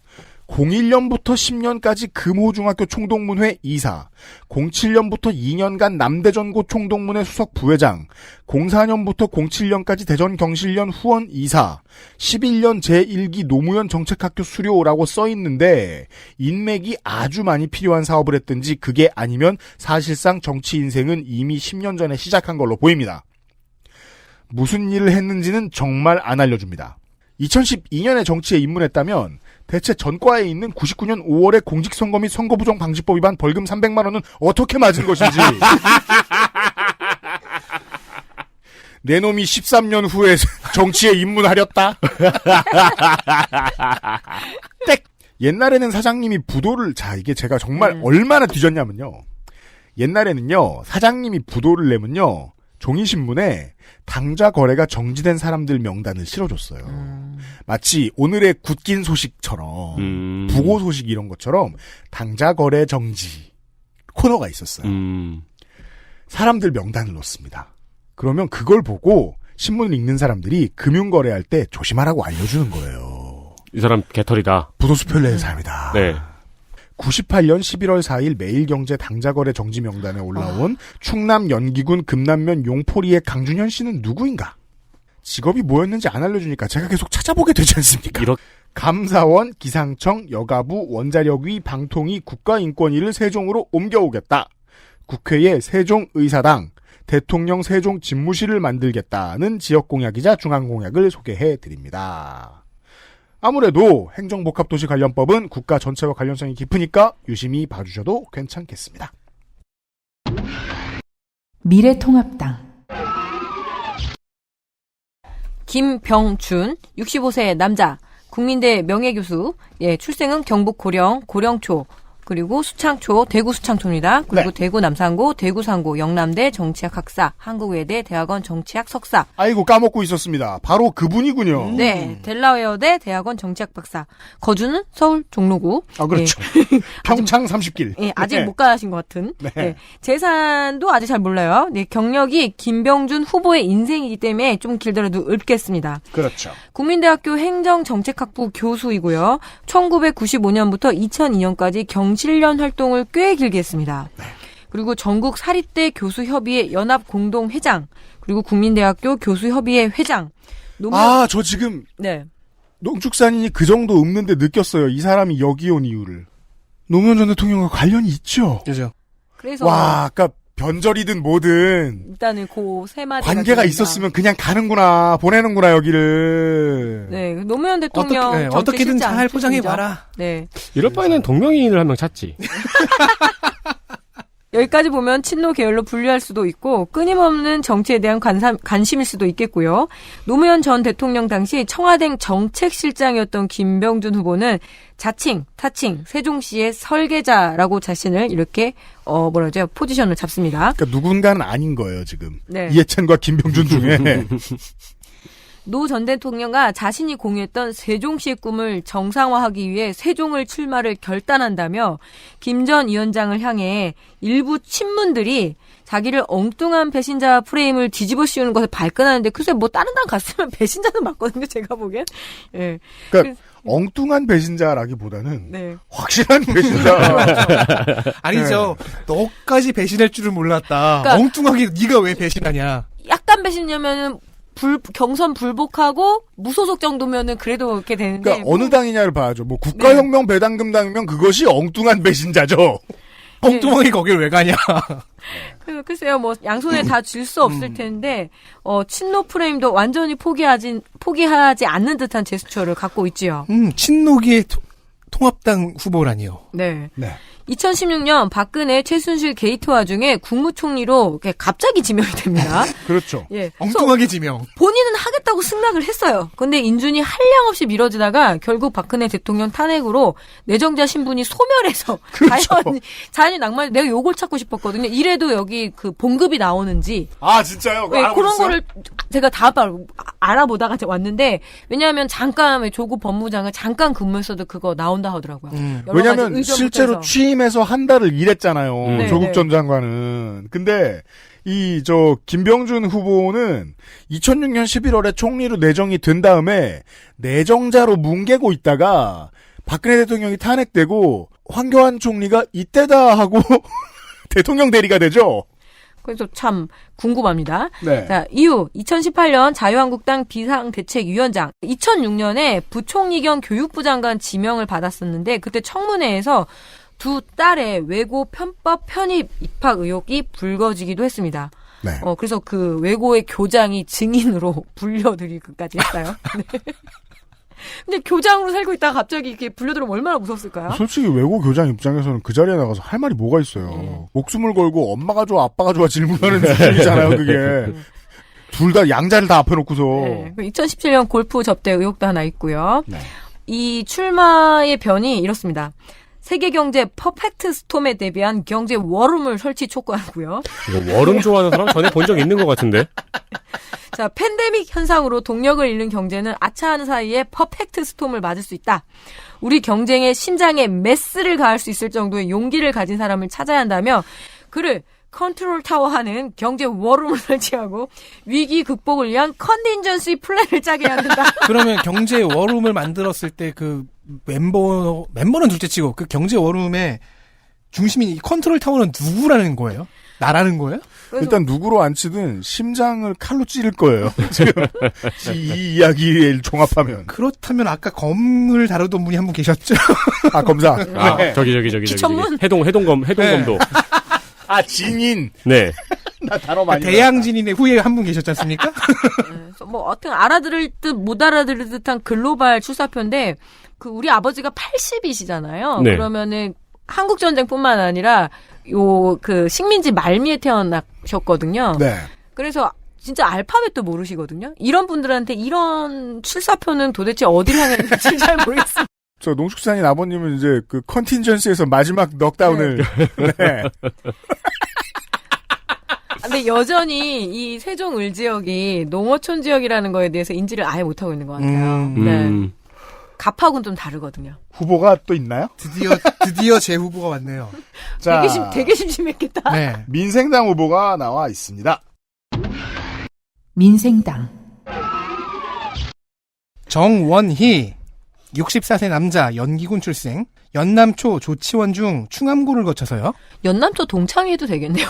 01년부터 10년까지 금호중학교 총동문회 이사, 07년부터 2년간 남대전고 총동문회 수석 부회장, 04년부터 07년까지 대전경실련 후원 이사, 11년 제1기 노무현 정책학교 수료라고 써있는데 인맥이 아주 많이 필요한 사업을 했든지 그게 아니면 사실상 정치 인생은 이미 10년 전에 시작한 걸로 보입니다. 무슨 일을 했는지는 정말 안 알려줍니다. 2012년에 정치에 입문했다면 대체 전과에 있는 99년 5월의 공직선거 및 선거부정 방지법 위반 벌금 300만 원은 어떻게 맞은 것인지. 내 놈이 13년 후에 정치에 입문하렸다. 땡. 옛날에는 사장님이 부도를, 이게 제가 정말 얼마나 뒤졌냐면요. 옛날에는요, 사장님이 부도를 내면요, 종이신문에 당좌 거래가 정지된 사람들 명단을 실어줬어요. 마치 오늘의 굳긴 소식처럼 부고 소식 이런 것처럼 당좌 거래 정지 코너가 있었어요. 사람들 명단을 넣습니다. 그러면 그걸 보고 신문을 읽는 사람들이 금융거래할 때 조심하라고 알려주는 거예요. 이 사람 개털이다. 부도수표를 낸 사람이다. 네. 98년 11월 4일 매일경제 당자거래 정지 명단에 올라온 충남 연기군 금남면 용포리의 강준현 씨는 누구인가? 직업이 뭐였는지 안 알려주니까 제가 계속 찾아보게 되지 않습니까? 감사원, 기상청, 여가부, 원자력위, 방통위, 국가인권위를 세종으로 옮겨오겠다. 국회에 세종의사당, 대통령 세종 집무실을 만들겠다는 지역공약이자 중앙공약을 소개해드립니다. 아무래도 행정복합도시 관련법은 국가 전체와 관련성이 깊으니까 유심히 봐주셔도 괜찮겠습니다. 미래통합당 김병준 65세 남자 국민대 명예교수 출생은 경북 고령초 그리고 수창초, 대구 수창초입니다. 그리고 네. 대구 남산고, 대구 상고, 영남대 정치학 학사, 한국외대 대학원 정치학 석사. 아이고 까먹고 있었습니다. 바로 그분이군요. 네, 델라웨어대 대학원 정치학 박사. 거주는 서울 종로구. 아 그렇죠. 평창 30길. 예, 아직 네. 못 가신 것 같은. 네. 네. 재산도 아직 잘 몰라요. 네, 경력이 김병준 후보의 인생이기 때문에 좀 길더라도 읊겠습니다. 그렇죠. 국민대학교 행정정책학부 교수이고요. 1995년부터 2002년까지 경실련 활동을 꽤 길게 했습니다. 그리고 전국 사립대 교수협의회 연합공동회장, 그리고 국민대학교 교수협의회 회장. 저 지금 네. 농축산인이 그 정도 읊는데 느꼈어요. 이 사람이 여기 온 이유를. 노무현 전 대통령과 관련이 있죠. 그죠. 그래서 와, 아까 변절이든 뭐든 일단은 그 세 마디 관계가 있었으면 그냥 가는구나, 보내는구나 여기를. 네, 노무현 대통령 어떻게든 잘 포장해봐라. 네. 이럴 바에는 동명이인을 한 명 찾지. 여기까지 보면 친노 계열로 분류할 수도 있고 끊임없는 정치에 대한 관심일 수도 있겠고요. 노무현 전 대통령 당시 청와대 정책실장이었던 김병준 후보는 자칭, 타칭, 세종시의 설계자라고 자신을 이렇게 포지션을 잡습니다. 그러니까 누군가는 아닌 거예요 지금. 네. 이해찬과 김병준 중에. 노 전 대통령과 자신이 공유했던 세종시의 꿈을 정상화하기 위해 세종을 출마를 결단한다며 김 전 위원장을 향해 일부 친문들이 자기를 엉뚱한 배신자 프레임을 뒤집어 씌우는 것을 발끈하는데 글쎄 뭐 다른 당 갔으면 배신자는 맞거든요. 제가 보기엔. 예. 그러니까 엉뚱한 배신자라기보다는 네. 확실한 배신자. 아니죠. 너까지 배신할 줄은 몰랐다. 그러니까 엉뚱하게 네가 왜 배신하냐. 약간 배신이냐면은 경선 불복하고 무소속 정도면은 그래도 이렇게 되는데. 그러니까 어느 당이냐를 봐야죠. 뭐 국가혁명 배당금당이면 그것이 엉뚱한 배신자죠. 엉뚱하게 거길 왜 가냐. 글쎄요, 뭐 양손에 다 쥘 수 없을 텐데 친노 프레임도 완전히 포기하지 않는 듯한 제스처를 갖고 있지요. 친노기의 통합당 후보라니요. 네. 네. 2016년 박근혜 최순실 게이트 와중에 국무총리로 갑자기 지명이 됩니다. 그렇죠. 예. 엉뚱하게 지명. 본인은 하겠다고 승낙을 했어요. 근데 인준이 한량없이 미뤄지다가 결국 박근혜 대통령 탄핵으로 내정자 신분이 소멸해서 그렇죠. 자연히 낭만. 내가 요걸 찾고 싶었거든요. 이래도 여기 그 봉급이 나오는지. 아 진짜요? 네, 그런 거를 제가 다 알아보다가 왔는데 왜냐하면 잠깐 조국 법무장을 잠깐 근무했어도 그거 나온다 하더라고요. 왜냐하면 실제로 취임해서 한 달을 일했잖아요. 네, 조국 네. 전 장관은. 근데 김병준 후보는 2006년 11월에 총리로 내정이 된 다음에 내정자로 뭉개고 있다가 박근혜 대통령이 탄핵되고 황교안 총리가 이때다 하고 대통령 대리가 되죠. 그래서 참 궁금합니다. 네. 자, 이후 2018년 자유한국당 비상대책위원장, 2006년에 부총리 겸 교육부 장관 지명을 받았었는데 그때 청문회에서 두 딸의 외고 편법 편입 입학 의혹이 불거지기도 했습니다. 네. 그래서 그 외고의 교장이 증인으로 불려들이기까지 했어요. 네. 근데 교장으로 살고 있다가 갑자기 이렇게 불려들으면 얼마나 무섭을까요? 솔직히 외고 교장 입장에서는 그 자리에 나가서 할 말이 뭐가 있어요. 목숨을 걸고 엄마가 좋아 아빠가 좋아 질문하는 수준이잖아요. 그게. 둘 다 양자를 다 앞에 놓고서. 네. 2017년 골프 접대 의혹도 하나 있고요. 네. 이 출마의 변이 이렇습니다. 세계경제 퍼펙트 스톰에 대비한 경제 워룸을 설치 촉구하고요. 이거 워름 좋아하는 사람 전에 본 적 있는 것 같은데. 자, 팬데믹 현상으로 동력을 잃는 경제는 아차하는 사이에 퍼펙트 스톰을 맞을 수 있다. 우리 경쟁의 심장에 메스를 가할 수 있을 정도의 용기를 가진 사람을 찾아야 한다며 그를 컨트롤 타워 하는 경제 워룸을 설치하고 위기 극복을 위한 컨틴전시 플랜을 짜게 해야 된다. 그러면 경제 워룸을 만들었을 때 그 멤버는 둘째치고 그 경제 워룸의 중심인 이 컨트롤 타워는 누구라는 거예요? 나라는 거예요? 일단 누구로 앉히든 심장을 칼로 찌를 거예요. 지금 이 이야기를 종합하면. 그렇다면 아까 검을 다루던 분이 한 분 계셨죠? 아, 검사. 아, 네. 저기. 기천문? 해동검도. 아, 진인. 네. 나 단어 많이. 대양진인의 후에 한 분 계셨지 않습니까? 그래서 뭐 어떤 알아들을 듯 못 알아들을 듯한 글로벌 출사표인데 그 우리 아버지가 80이시잖아요. 네. 그러면은 한국 전쟁뿐만 아니라 요 그 식민지 말미에 태어나셨거든요. 네. 그래서 진짜 알파벳도 모르시거든요. 이런 분들한테 이런 출사표는 도대체 어디를 향해 있는지 잘 모르겠어요. 저 농축산인 아버님은 이제 그 컨틴전시에서 마지막 넉다운을. 네. 근데 여전히 이 세종 을 지역이 농어촌 지역이라는 거에 대해서 인지를 아예 못하고 있는 것 같아요. 네. 갑하고는 좀 다르거든요. 후보가 또 있나요? 드디어 제 후보가 왔네요. 자, 되게 심심했겠다. 네. 민생당 후보가 나와 있습니다. 민생당, 정원희 64세 남자 연기군 출생 연남초 조치원 중 충암고를 거쳐서요. 연남초 동창회도 되겠네요.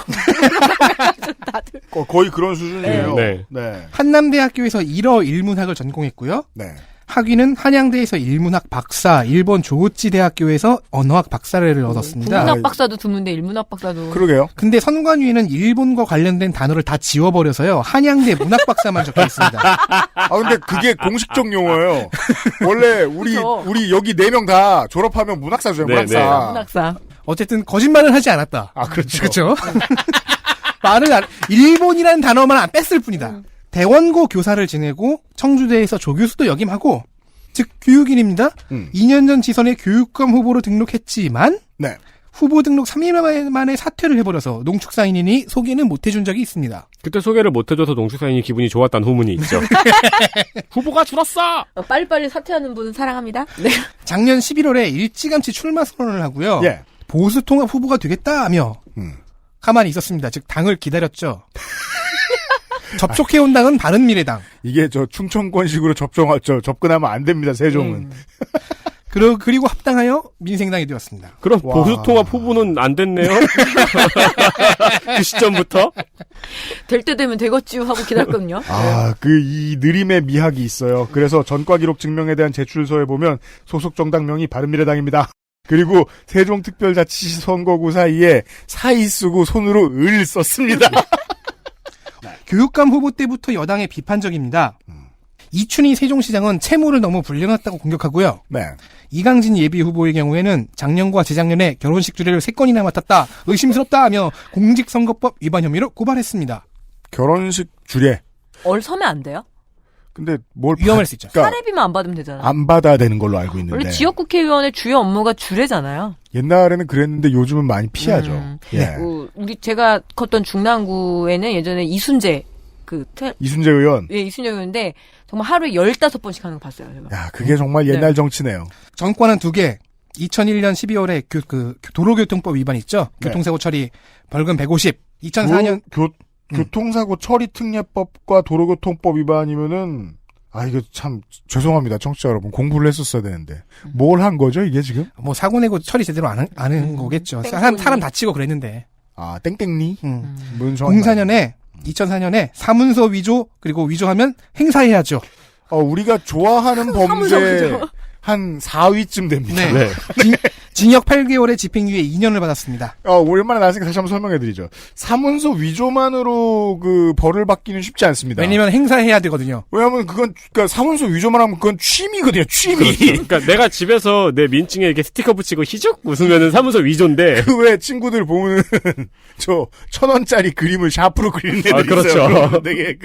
다들. 거의 그런 수준이에요. 네. 네. 한남대학교에서 1어 일문학을 전공했고요. 네. 학위는 한양대에서 일문학 박사, 일본 조우치 대학교에서 언어학 박사를 얻었습니다. 국문학 박사도 드문데 일문학 박사도. 그러게요. 근데 선관위에는 일본과 관련된 단어를 다 지워버려서요. 한양대 문학 박사만 적혀 있습니다. 아, 근데 그게 공식적 용어예요. 원래 그쵸. 우리 여기 4명 다 졸업하면 문학사죠, 네, 문학사. 문학사. 어쨌든 거짓말을 하지 않았다. 아, 그렇죠. 그렇죠. 일본이라는 단어만 안 뺐을 뿐이다. 대원고 교사를 지내고 청주대에서 조교수도 역임하고 즉 교육인입니다. 2년 전 지선에 교육감 후보로 등록했지만 네. 후보 등록 3일 만에 사퇴를 해버려서 농축사인이니 소개는 못해준 적이 있습니다. 그때 소개를 못해줘서 농축사인이 기분이 좋았다는 후문이 있죠. 후보가 줄었어! 빨리빨리 사퇴하는 분은 사랑합니다. 네. 작년 11월에 일찌감치 출마 선언을 하고요. 예. 보수통합 후보가 되겠다 하며 가만히 있었습니다. 즉 당을 기다렸죠. 접촉해온 당은 바른미래당. 이게 저 충청권식으로 접근하면 안 됩니다, 세종은. 그리고 합당하여 민생당이 되었습니다. 그럼 와. 보수통합 후보는 안 됐네요? 그 시점부터? 될 때 되면 되겠지요 하고 기다렸거든요. 아, 이 느림의 미학이 있어요. 그래서 전과 기록 증명에 대한 제출서에 보면 소속 정당명이 바른미래당입니다. 그리고 세종특별자치시 선거구 사이에 사이 쓰고 손으로 을 썼습니다. 교육감 후보 때부터 여당에 비판적입니다. 이춘희 세종시장은 채무를 너무 불려놨다고 공격하고요. 네. 이강진 예비 후보의 경우에는 작년과 재작년에 결혼식 주례를 3건이나 맡았다. 의심스럽다 하며 공직선거법 위반 혐의로 고발했습니다. 결혼식 주례. 서면 안 돼요? 근데 뭘 위험할 수 있죠. 그러니까 사례비만 안 받으면 되잖아요. 안 받아야 되는 걸로 알고 있는데. 원래 지역국회의원의 주요 업무가 주례잖아요. 옛날에는 그랬는데 요즘은 많이 피하죠. 예. 제가 컸던 중랑구에는 예전에 이순재 이순재 의원. 예, 이순재 의원인데 정말 하루에 15번씩 하는 거 봤어요. 제가. 야, 그게 정말 옛날 정치네요. 정권은 2개. 2001년 12월에 도로교통법 위반 있죠. 네. 교통사고 처리 벌금 150. 2004년 교통사고 처리 특례법과 도로교통법 위반이면은 이거 참 죄송합니다, 청취자 여러분. 공부를 했었어야 되는데 뭘 한 거죠, 이게 지금? 뭐 사고 내고 처리 제대로 안 한 거겠죠. 사람 다치고 그랬는데. 아, 땡땡니? 뭔 정확히 2004년에 사문서 위조 그리고 위조하면 행사해야죠. 우리가 좋아하는 범죄 한 4위쯤 됩니다. 네. 징역 8개월에 집행유예 2년을 받았습니다. 오랜만에 나왔으니까 다시 한번 설명해드리죠. 사문서 위조만으로 그 벌을 받기는 쉽지 않습니다. 왜냐면 행사해야 되거든요. 왜냐면 그러니까 사문서 위조만 하면 그건 취미거든요, 취미. 그러니까 내가 집에서 내 민증에 이렇게 스티커 붙이고 희죽 웃으면은 사문서 위조인데. 그 외 친구들 보면은, 1,000원짜리 그림을 샤프로 그리는 애들 있어요. 그렇죠. 되게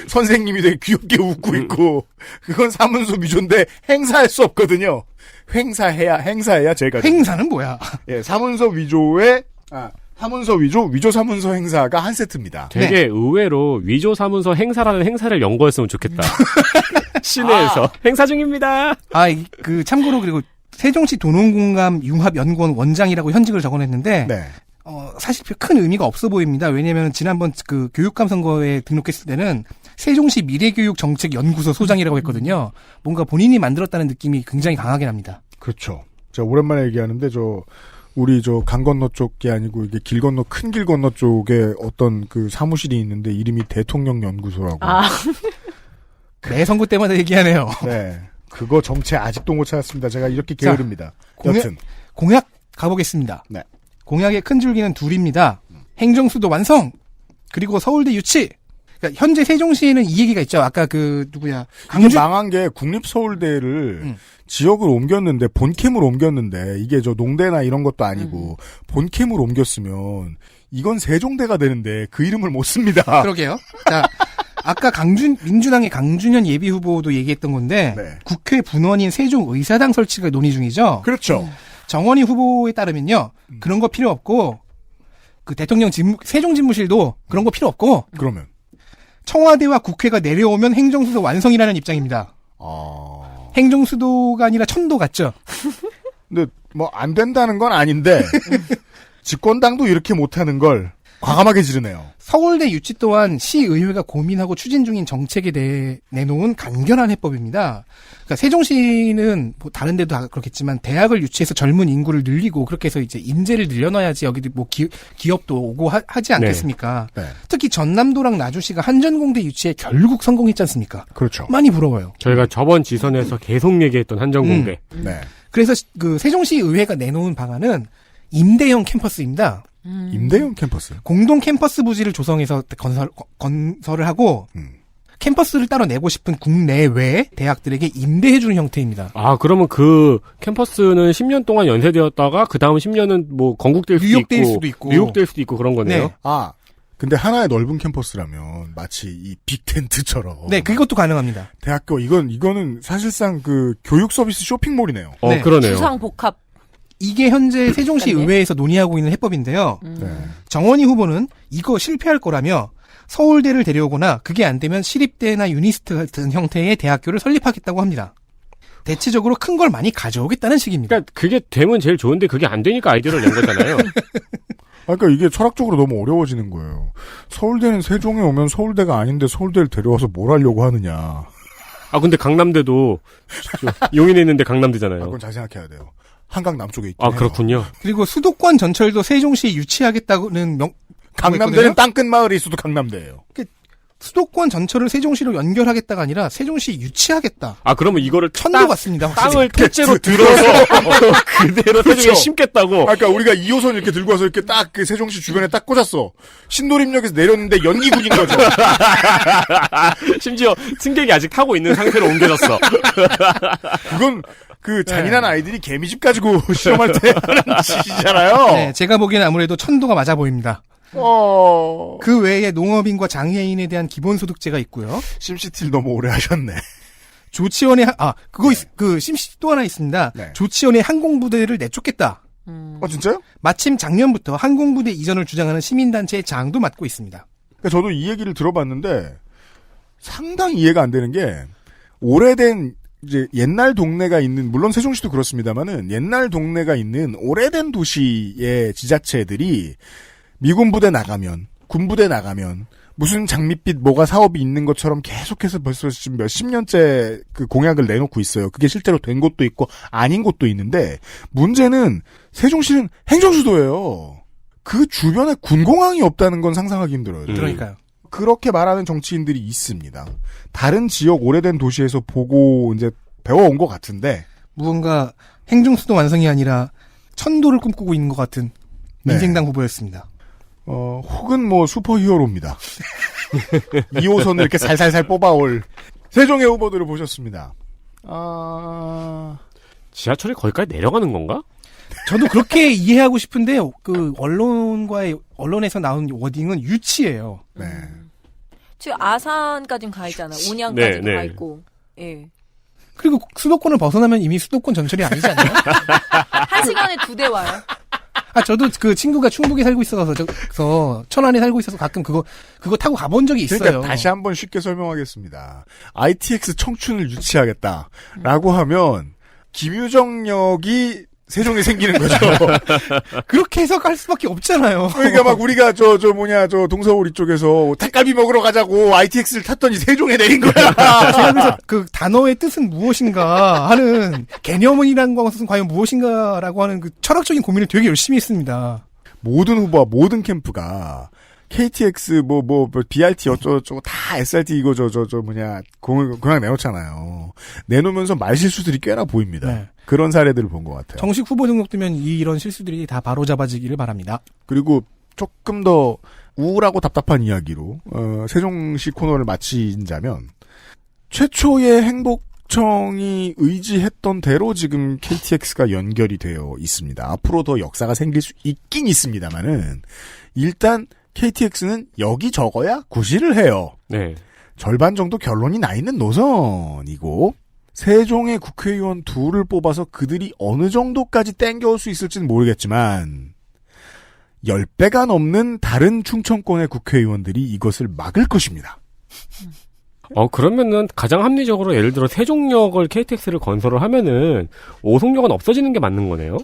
선생님이 되게 귀엽게 웃고 있고, 그건 사문서 위조인데 행사할 수 없거든요. 행사해야 제가. 행사는 뭐야? 예, 사문서 위조, 위조 사문서 행사가 한 세트입니다. 되게 의외로 위조 사문서 행사라는 행사를 연거했으면 좋겠다. 시내에서 행사 중입니다. 참고로 그리고 세종시 도농공감 융합연구원 원장이라고 현직을 적어냈는데, 네. 사실 큰 의미가 없어 보입니다. 왜냐면 지난번 그 교육감 선거에 등록했을 때는 세종시 미래교육정책연구소 소장이라고 했거든요. 뭔가 본인이 만들었다는 느낌이 굉장히 강하게 납니다. 그렇죠. 제가 오랜만에 얘기하는데 우리 강 건너 쪽이 아니고 이게 길 건너 큰 길 건너 쪽에 어떤 그 사무실이 있는데 이름이 대통령연구소라고. 매 선거 때마다 얘기하네요. 네. 그거 정체 아직도 못 찾았습니다. 제가 이렇게 게으릅니다. 여튼 공약 가보겠습니다. 네. 공약의 큰 줄기는 둘입니다. 행정수도 완성! 그리고 서울대 유치! 그러니까 현재 세종시에는 이 얘기가 있죠. 아까 이게 망한 게 국립서울대를 지역을 옮겼는데 본캠을 옮겼는데 이게 농대나 이런 것도 아니고 본캠을 옮겼으면 이건 세종대가 되는데 그 이름을 못 씁니다. 그러게요. 자, 아까 민주당의 강준현 예비후보도 얘기했던 건데 네. 국회 분원인 세종의사당 설치가 논의 중이죠. 그렇죠. 정원희 후보에 따르면요. 그런 거 필요 없고 그 대통령 세종집무실도 그런 거 필요 없고 그러면 청와대와 국회가 내려오면 행정수도 완성이라는 입장입니다. 행정수도가 아니라 천도 같죠. 근데 안 된다는 건 아닌데 집권당도 이렇게 못하는 걸 과감하게 지르네요. 서울대 유치 또한 시의회가 고민하고 추진 중인 정책에 대해 내놓은 간결한 해법입니다. 그러니까 세종시는 다른 데도 다 그렇겠지만 대학을 유치해서 젊은 인구를 늘리고 그렇게 해서 이제 인재를 늘려놔야지 여기도 기업도 오고 하지 않겠습니까? 네. 특히 전남도랑 나주시가 한전공대 유치에 결국 성공했지 않습니까? 그렇죠. 많이 부러워요. 저희가 저번 지선에서 계속 얘기했던 한전공대. 네. 그래서 그 세종시 의회가 내놓은 방안은 임대형 캠퍼스입니다. 임대형 캠퍼스. 공동 캠퍼스 부지를 조성해서 건설을 하고 캠퍼스를 따로 내고 싶은 국내외 대학들에게 임대해주는 형태입니다. 그러면 그 캠퍼스는 10년 동안 연세되었다가 그 다음 10년은 건국될 수도 있고 뉴욕될 수도 있고 그런 거네요. 네. 근데 하나의 넓은 캠퍼스라면 마치 이 빅텐트처럼. 네, 그것도 가능합니다. 대학교 이거는 사실상 그 교육 서비스 쇼핑몰이네요. 네. 그러네요. 주상복합. 이게 현재 세종시 의회에서 논의하고 있는 해법인데요. 네. 정원희 후보는 이거 실패할 거라며 서울대를 데려오거나 그게 안 되면 시립대나 유니스트 같은 형태의 대학교를 설립하겠다고 합니다. 대체적으로 큰 걸 많이 가져오겠다는 식입니다. 그러니까 그게 되면 제일 좋은데 그게 안 되니까 아이디어를 낸 거잖아요. 그러니까 이게 철학적으로 너무 어려워지는 거예요. 서울대는 세종에 오면 서울대가 아닌데 서울대를 데려와서 뭘 하려고 하느냐. 근데 강남대도 용인에 있는데 강남대잖아요. 그건 잘 생각해야 돼요. 한강 남쪽에 있긴 해요. 그렇군요. 그리고 수도권 전철도 세종시에 유치하겠다는 강남대는 땅끝 마을이 있어도 강남대예요. 수도권 전철을 세종시로 연결하겠다가 아니라 세종시 유치하겠다. 그러면 이거를 천도 같습니다. 확실히. 땅을 통째로 들어서 그대로 세종에 그렇죠. 심겠다고. 그러니까 우리가 2호선 이렇게 들고 와서 이렇게 딱 그 세종시 주변에 딱 꽂았어. 신도림역에서 내렸는데 연기군인 거죠. 심지어 승객이 아직 타고 있는 상태로 옮겨졌어. 그건 그 잔인한 아이들이 개미집 가지고 실험할 때 하는 짓이잖아요. 네, 제가 보기에는 아무래도 천도가 맞아 보입니다. 그 외에 농업인과 장애인에 대한 기본소득제가 있고요. 심시티를 너무 오래 하셨네. 조치원의 심시 또 하나 있습니다. 네. 조치원의 항공부대를 내쫓겠다. 진짜요? 마침 작년부터 항공부대 이전을 주장하는 시민단체의 장도 맡고 있습니다. 그러니까 저도 이 얘기를 들어봤는데 상당히 이해가 안 되는 게 오래된 이제 옛날 동네가 있는 물론 세종시도 그렇습니다만은 옛날 동네가 있는 오래된 도시의 지자체들이 미군 부대 나가면 군부대 나가면 무슨 장밋빛 뭐가 사업이 있는 것처럼 계속해서 벌써 지금 몇십 년째 그 공약을 내놓고 있어요. 그게 실제로 된 곳도 있고 아닌 곳도 있는데 문제는 세종시는 행정수도예요. 그 주변에 군공항이 없다는 건 상상하기 힘들어요. 그러니까요. 그렇게 말하는 정치인들이 있습니다. 다른 지역 오래된 도시에서 보고 이제 배워온 것 같은데 무언가 행정수도 완성이 아니라 천도를 꿈꾸고 있는 것 같은 민생당 후보였습니다. 혹은 뭐 슈퍼히어로입니다. 2호선을 이렇게 살살살 뽑아올 세종의 후보들을 보셨습니다. 지하철이 거기까지 내려가는 건가? 저도 그렇게 이해하고 싶은데 그 언론에서 나온 워딩은 유치예요. 네. 지금 아산까지는 가 있잖아. 온양까지도 네, 가 네. 있고. 예. 그리고 수도권을 벗어나면 이미 수도권 전철이 아니지 않나요? 1시간에 2대 와요. 저도 그 친구가 충북에 살고 있어서 천안에 살고 있어서 가끔 그거 타고 가본 적이 있어요. 그러니까 다시 한번 쉽게 설명하겠습니다. ITX 청춘을 유치하겠다라고 하면 김유정역이 세종이 생기는 거죠. 그렇게 해석할 수밖에 없잖아요. 그러니까 막 우리가 저 동서울 이쪽에서 닭갈비 먹으러 가자고 ITX를 탔더니 세종에 내린 거야. 제가 그래서 그 단어의 뜻은 무엇인가 하는 개념이란 것은 과연 무엇인가라고 하는 그 철학적인 고민을 되게 열심히 했습니다. 모든 후보와 모든 캠프가 KTX BRT 어쩌고저쩌고 다 SRT 이거 공약 내놓잖아요. 내놓으면서 말실수들이 꽤나 보입니다. 네. 그런 사례들을 본 것 같아요. 정식 후보 등록되면 이런 실수들이 다 바로잡아지기를 바랍니다. 그리고 조금 더 우울하고 답답한 이야기로 세종시 코너를 마치자면 최초의 행복청이 의지했던 대로 지금 KTX가 연결이 되어 있습니다. 앞으로 더 역사가 생길 수 있긴 있습니다만은 일단 KTX는 여기 적어야 구실을 해요. 네. 절반 정도 결론이 나 있는 노선이고 세종의 국회의원 둘을 뽑아서 그들이 어느 정도까지 땡겨올 수 있을지는 모르겠지만 10배가 넘는 다른 충청권의 국회의원들이 이것을 막을 것입니다. 그러면은 가장 합리적으로 예를 들어 세종역을 KTX를 건설을 하면은 오송역은 없어지는 게 맞는 거네요?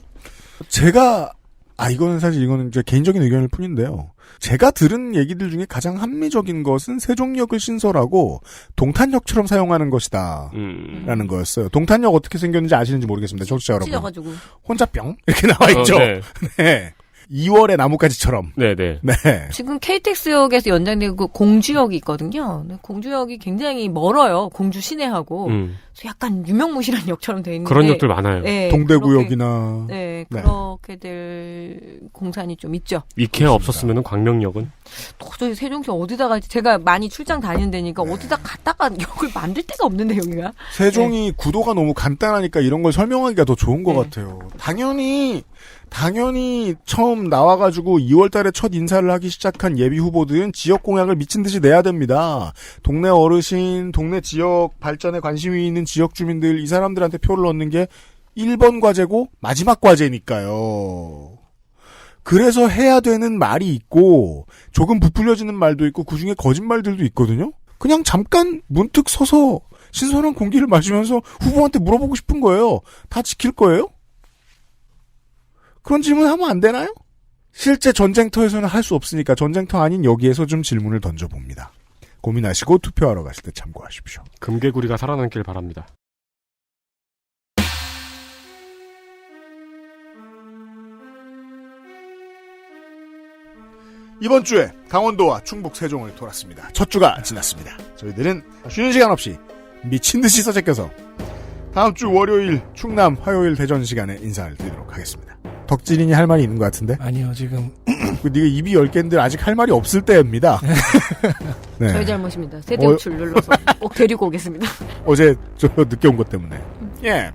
이거는 제 개인적인 의견일 뿐인데요. 제가 들은 얘기들 중에 가장 합리적인 것은 세종역을 신설하고 동탄역처럼 사용하는 것이다. 라는 거였어요. 동탄역 어떻게 생겼는지 아시는지 모르겠습니다. 청취자 여러분. 찢어가지고. 혼자 뿅? 이렇게 나와 있죠. 네. 네. 2월의 나뭇가지처럼. 네네. 네. 지금 KTX역에서 연장되고 공주역이 있거든요. 근데 공주역이 굉장히 멀어요. 공주 시내하고. 그래서 약간 유명무실한 역처럼 돼 있는데. 그런 역들 많아요. 네, 동대구역이나. 그렇게 될 공산이 좀 있죠. 이케아 없었으면 광명역은? 도저히 세종시 어디다 갈지 제가 많이 출장 다니는 데니까 어디다 갔다가 역을 만들 데가 없는데 여기가. 세종이 구도가 너무 간단하니까 이런 걸 설명하기가 더 좋은 것 같아요. 당연히 처음 나와가지고 2월달에 첫 인사를 하기 시작한 예비 후보들은 지역 공약을 미친 듯이 내야 됩니다. 동네 어르신, 동네 지역 발전에 관심이 있는 지역 주민들 이 사람들한테 표를 얻는 게 1번 과제고 마지막 과제니까요. 그래서 해야 되는 말이 있고 조금 부풀려지는 말도 있고 그중에 거짓말들도 있거든요. 그냥 잠깐 문득 서서 신선한 공기를 마시면서 후보한테 물어보고 싶은 거예요. 다 지킬 거예요? 그런 질문하면 안 되나요? 실제 전쟁터에서는 할 수 없으니까 전쟁터 아닌 여기에서 좀 질문을 던져봅니다. 고민하시고 투표하러 가실 때 참고하십시오. 금개구리가 살아남길 바랍니다. 이번 주에 강원도와 충북 세종을 돌았습니다. 첫 주가 지났습니다. 저희들은 쉬는 시간 없이 미친 듯이 서제껴서 다음 주 월요일 충남 화요일 대전 시간에 인사를 드리도록 하겠습니다. 덕질인이 할 말이 있는 것 같은데? 아니요, 지금. 네가 입이 10개인데 아직 할 말이 없을 때입니다. 네. 저희 잘못입니다. 세대 호출 눌러서 꼭 데리고 오겠습니다. 어제 저 늦게 온 것 때문에. 예.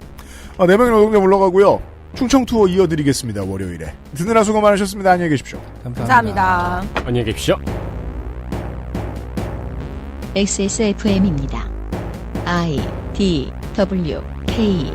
4명의 노동자 물러가고요. 충청 투어 이어드리겠습니다. 월요일에. 듣느라 수고 많으셨습니다. 안녕히 계십시오. 감사합니다. 안녕히 계십시오. XSFM입니다. I, D, W, K